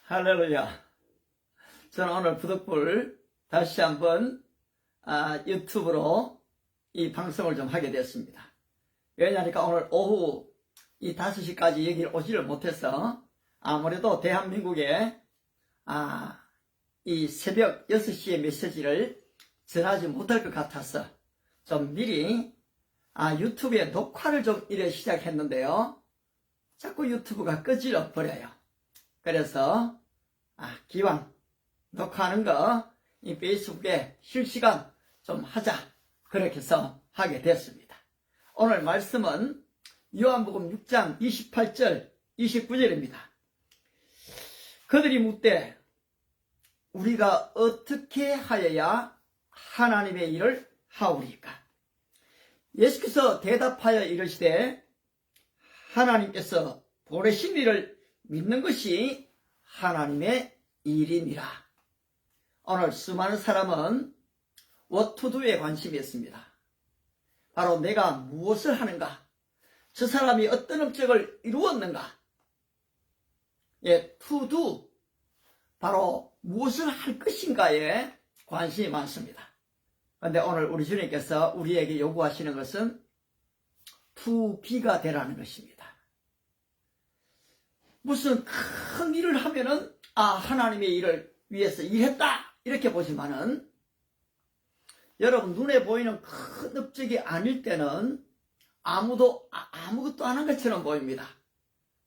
할렐루야. 저는 오늘 부득불 다시 한번 유튜브로 이 방송을 좀 하게 됐습니다. 왜냐하니까 오늘 오후 이 5시까지 여기를 오지를 못해서 아무래도 대한민국에 이 새벽 6시에 메시지를 전하지 못할 것 같아서 좀 미리 유튜브에 녹화를 좀 이래 시작했는데요. 자꾸 유튜브가 꺼질러 버려요. 그래서 기왕 녹화하는 거 이 페이스북에 실시간 좀 하자, 그렇게 해서 하게 됐습니다. 오늘 말씀은 요한복음 6장 28절 29절입니다. 그들이 묻되 우리가 어떻게 하여야 하나님의 일을 하오리까? 예수께서 대답하여 이르시되 하나님께서 보내신 이를 믿는 것이 하나님의 일이니라. 오늘 수많은 사람은 what to do에 관심이 있습니다. 바로 내가 무엇을 하는가, 저 사람이 어떤 업적을 이루었는가, to do, 바로 무엇을 할 것인가에 관심이 많습니다. 그런데 오늘 우리 주님께서 우리에게 요구하시는 것은 to be가 되라는 것입니다. 무슨 큰 일을 하면은 하나님의 일을 위해서 일했다 이렇게 보지만은, 여러분 눈에 보이는 큰 업적이 아닐 때는 아무것도 안 한 것처럼 보입니다.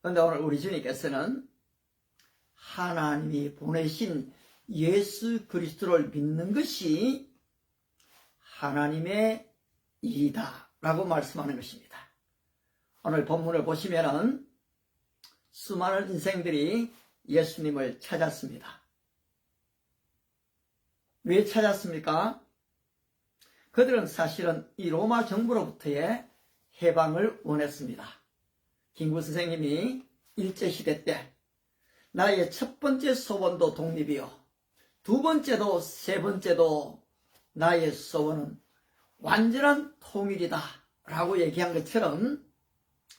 그런데 오늘 우리 주님께서는 하나님이 보내신 예수 그리스도를 믿는 것이 하나님의 일이다 라고 말씀하는 것입니다. 오늘 본문을 보시면은 수많은 인생들이 예수님을 찾았습니다. 왜 찾았습니까? 그들은 사실은 이 로마 정부로부터의 해방을 원했습니다. 김구 선생님이 일제시대 때 나의 첫 번째 소원도 독립이요, 두 번째도 세 번째도 나의 소원은 완전한 통일이다 라고 얘기한 것처럼,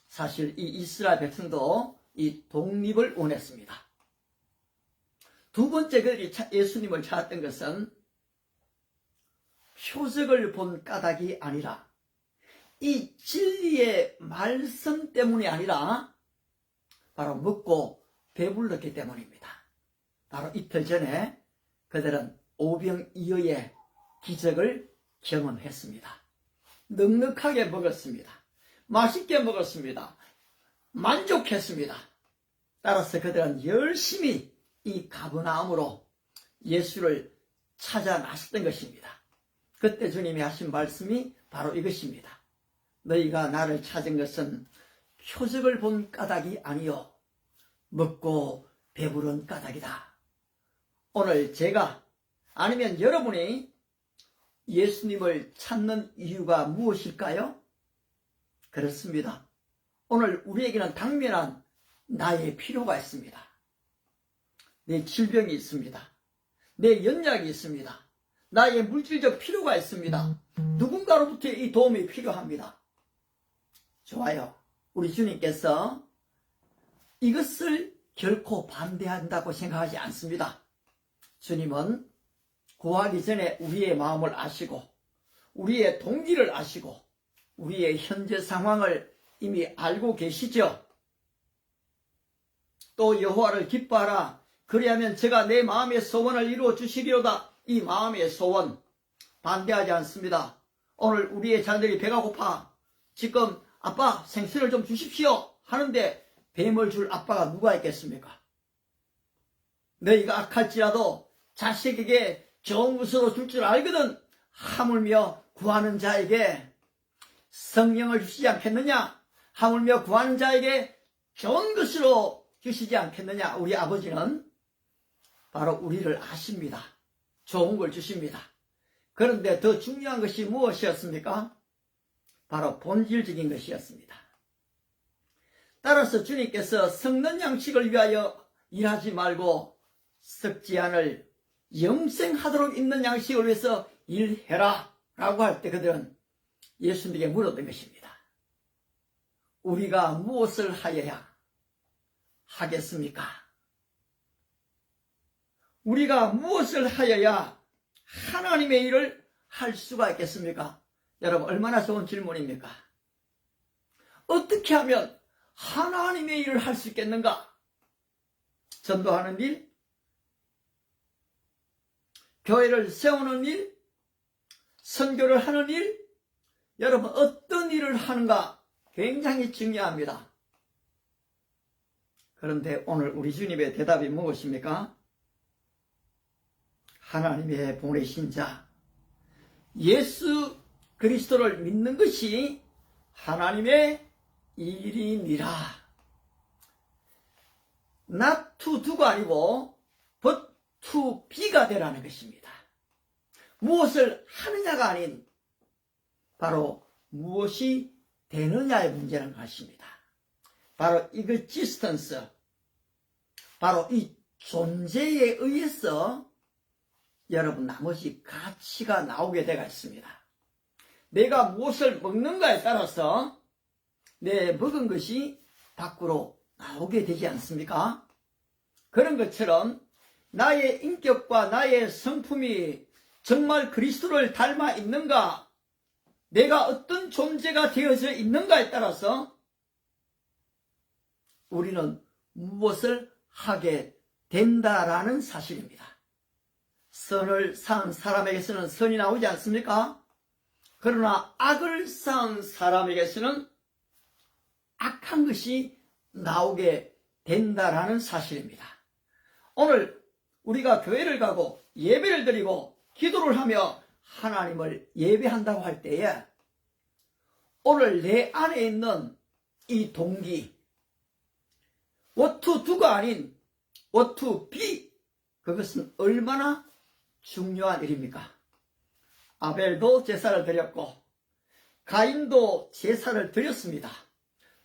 사실 이 이스라엘 백성도 이 독립을 원했습니다. 두 번째 그들이 예수님을 찾았던 것은 표적을 본 까닭이 아니라 이 진리의 말씀 때문이 아니라 바로 먹고 배불렀기 때문입니다. 바로 이틀 전에 그들은 오병이어의 기적을 경험했습니다. 넉넉하게 먹었습니다. 맛있게 먹었습니다. 만족했습니다. 따라서 그들은 열심히 이 가버나움으로 예수를 찾아 나섰던 것입니다. 그때 주님이 하신 말씀이 바로 이것입니다. 너희가 나를 찾은 것은 표적을 본 까닭이 아니요 먹고 배부른 까닭이다. 오늘 제가 아니면 여러분이 예수님을 찾는 이유가 무엇일까요? 그렇습니다. 오늘 우리에게는 당면한 나의 필요가 있습니다. 내 질병이 있습니다. 내 연약이 있습니다. 나의 물질적 필요가 있습니다. 누군가로부터의 이 도움이 필요합니다. 좋아요. 우리 주님께서 이것을 결코 반대한다고 생각하지 않습니다. 주님은 구하기 전에 우리의 마음을 아시고 우리의 동기를 아시고 우리의 현재 상황을 이미 알고 계시죠. 또 여호와를 기뻐하라, 그리하면 제가 내 마음의 소원을 이루어 주시리로다. 이 마음의 소원 반대하지 않습니다. 오늘 우리의 자녀들이 배가 고파 지금 아빠 생선을 좀 주십시오 하는데 뱀을 줄 아빠가 누가 있겠습니까? 너희가 악할지라도 자식에게 좋은 것으로 줄 줄 알거든 하물며 구하는 자에게 성령을 주시지 않겠느냐? 하물며 구하는 자에게 좋은 것으로 주시지 않겠느냐? 우리 아버지는 바로 우리를 아십니다. 좋은 걸 주십니다. 그런데 더 중요한 것이 무엇이었습니까? 바로 본질적인 것이었습니다. 따라서 주님께서 썩는 양식을 위하여 일하지 말고 썩지 않을 영생하도록 있는 양식을 위해서 일해라 라고 할 때 그들은 예수님에게 물었던 것입니다. 우리가 무엇을 하여야 하겠습니까? 우리가 무엇을 하여야 하나님의 일을 할 수가 있겠습니까? 여러분, 얼마나 좋은 질문입니까? 어떻게 하면 하나님의 일을 할 수 있겠는가? 전도하는 일, 교회를 세우는 일, 선교를 하는 일, 여러분 어떤 일을 하는가 굉장히 중요합니다. 그런데 오늘 우리 주님의 대답이 무엇입니까? 하나님의 보내신 자 예수 그리스도를 믿는 것이 하나님의 일이니라. not to do가 아니고 but to be가 되라는 것입니다. 무엇을 하느냐가 아닌 바로 무엇이 되느냐의 문제라는 것입니다. 바로 existence, 바로 이 존재에 의해서 여러분 나머지 가치가 나오게 되어 있습니다. 내가 무엇을 먹는가에 따라서 내 먹은 것이 밖으로 나오게 되지 않습니까? 그런 것처럼 나의 인격과 나의 성품이 정말 그리스도를 닮아 있는가, 내가 어떤 존재가 되어져 있는가에 따라서 우리는 무엇을 하게 된다라는 사실입니다. 선을 쌓은 사람에게서는 선이 나오지 않습니까? 그러나 악을 쌓은 사람에게서는 악한 것이 나오게 된다라는 사실입니다. 오늘 우리가 교회를 가고 예배를 드리고 기도를 하며 하나님을 예배한다고 할 때에 오늘 내 안에 있는 이 동기, what to do가 아닌 what to be, 그것은 얼마나 중요한 일입니까? 아벨도 제사를 드렸고 가인도 제사를 드렸습니다.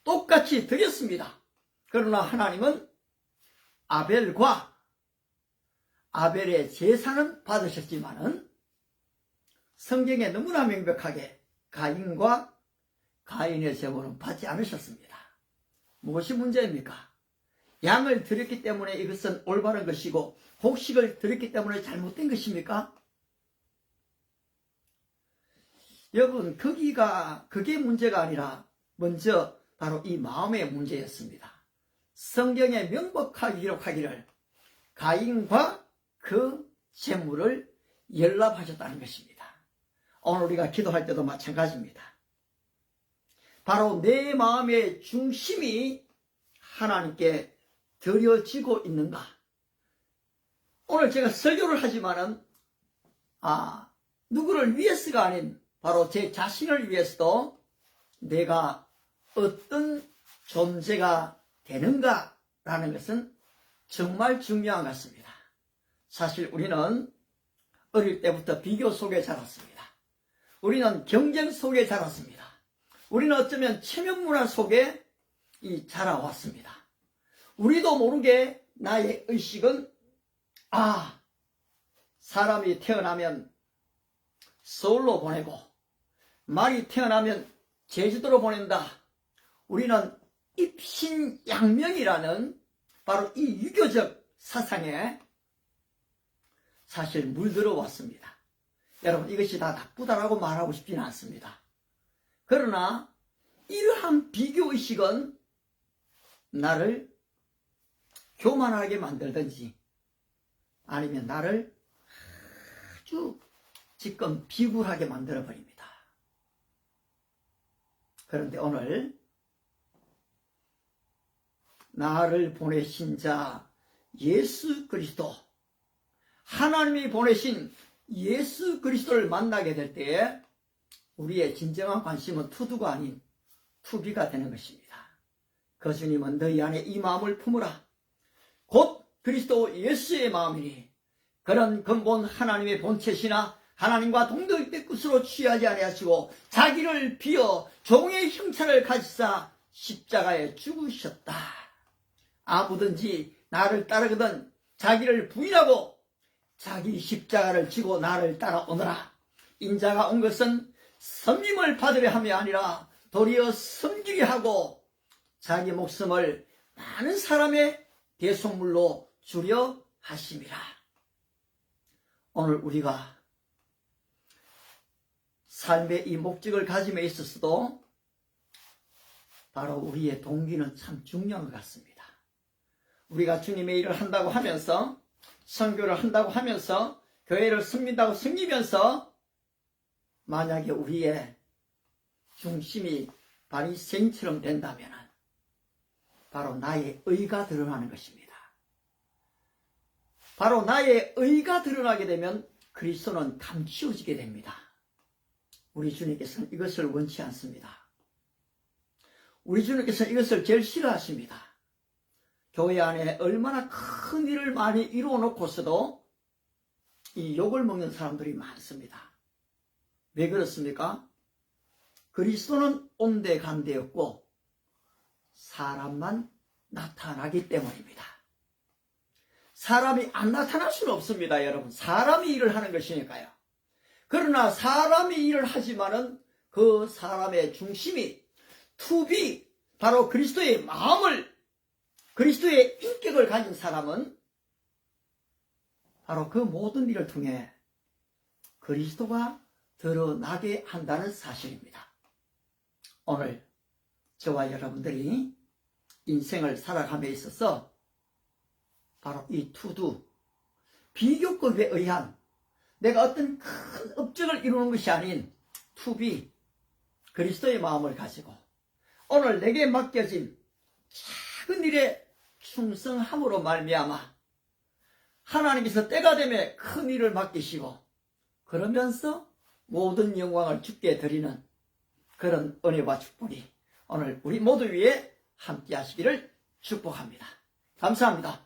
똑같이 드렸습니다. 그러나 하나님은 아벨의 제사는 받으셨지만은 성경에 너무나 명백하게 가인과 가인의 제물은 받지 않으셨습니다. 무엇이 문제입니까? 양을 드렸기 때문에 이것은 올바른 것이고 곡식을 드렸기 때문에 잘못된 것입니까? 여러분, 그게 문제가 아니라 먼저 바로 이 마음의 문제였습니다. 성경에 명백하게 기록하기를 가인과 그 제물을 연락하셨다는 것입니다. 오늘 우리가 기도할 때도 마찬가지입니다. 바로 내 마음의 중심이 하나님께 드려지고 있는가? 오늘 제가 설교를 하지만은 누구를 위해서가 아닌 바로 제 자신을 위해서도 내가 어떤 존재가 되는가라는 것은 정말 중요한 것 같습니다. 사실 우리는 어릴 때부터 비교 속에 자랐습니다. 우리는 경쟁 속에 자랐습니다. 우리는 어쩌면 체면문화 속에 자라왔습니다. 우리도 모르게 나의 의식은 사람이 태어나면 서울로 보내고 말이 태어나면 제주도로 보낸다. 우리는 입신양명이라는 바로 이 유교적 사상에 사실 물들어 왔습니다. 여러분, 이것이 다 나쁘다라고 말하고 싶지는 않습니다. 그러나 이러한 비교의식은 나를 교만하게 만들든지 아니면 나를 아주 지금 비굴하게 만들어버립니다. 그런데 오늘 나를 보내신 자 예수 그리스도, 하나님이 보내신 예수 그리스도를 만나게 될 때에 우리의 진정한 관심은 투두가 아닌 투비가 되는 것입니다. 그 주님은 너희 안에 이 마음을 품으라. 곧 그리스도 예수의 마음이니 그런 근본 하나님의 본체시나 하나님과 동등의 뜻으로 취하지 아니하시고 자기를 비어 종의 형체를 가지사 십자가에 죽으셨다. 아무든지 나를 따르거든 자기를 부인하고 자기 십자가를 지고 나를 따라오너라. 인자가 온 것은 섬김을 받으려 함이 아니라 도리어 섬기게 하고 자기 목숨을 많은 사람의 대속물로 주려 하심이라. 오늘 우리가 삶의 이 목적을 가짐에 있어서도 바로 우리의 동기는 참 중요한 것 같습니다. 우리가 주님의 일을 한다고 하면서, 선교를 한다고 하면서, 교회를 섬긴다고 섬기면서 만약에 우리의 중심이 바리새인처럼 된다면 바로 나의 의가 드러나는 것입니다. 바로 나의 의가 드러나게 되면 그리스도는 감추어지게 됩니다. 우리 주님께서는 이것을 원치 않습니다. 우리 주님께서는 이것을 제일 싫어하십니다. 교회 안에 얼마나 큰 일을 많이 이루어 놓고서도 이 욕을 먹는 사람들이 많습니다. 왜 그렇습니까? 그리스도는 온데간데 없고 사람만 나타나기 때문입니다. 사람이 안 나타날 수는 없습니다, 여러분. 사람이 일을 하는 것이니까요. 그러나 사람이 일을 하지만은 그 사람의 중심이 투비, 바로 그리스도의 마음을, 그리스도의 인격을 가진 사람은 바로 그 모든 일을 통해 그리스도가 드러나게 한다는 사실입니다. 오늘 저와 여러분들이 인생을 살아감에 있어서 바로 이 투두, 비교급에 의한 내가 어떤 큰 업적을 이루는 것이 아닌 투비, 그리스도의 마음을 가지고 오늘 내게 맡겨진 작은 일에 충성함으로 말미암아 하나님께서 때가 되면 큰 일을 맡기시고 그러면서 모든 영광을 주께 드리는 그런 은혜와 축복이 오늘 우리 모두 위에 함께 하시기를 축복합니다. 감사합니다.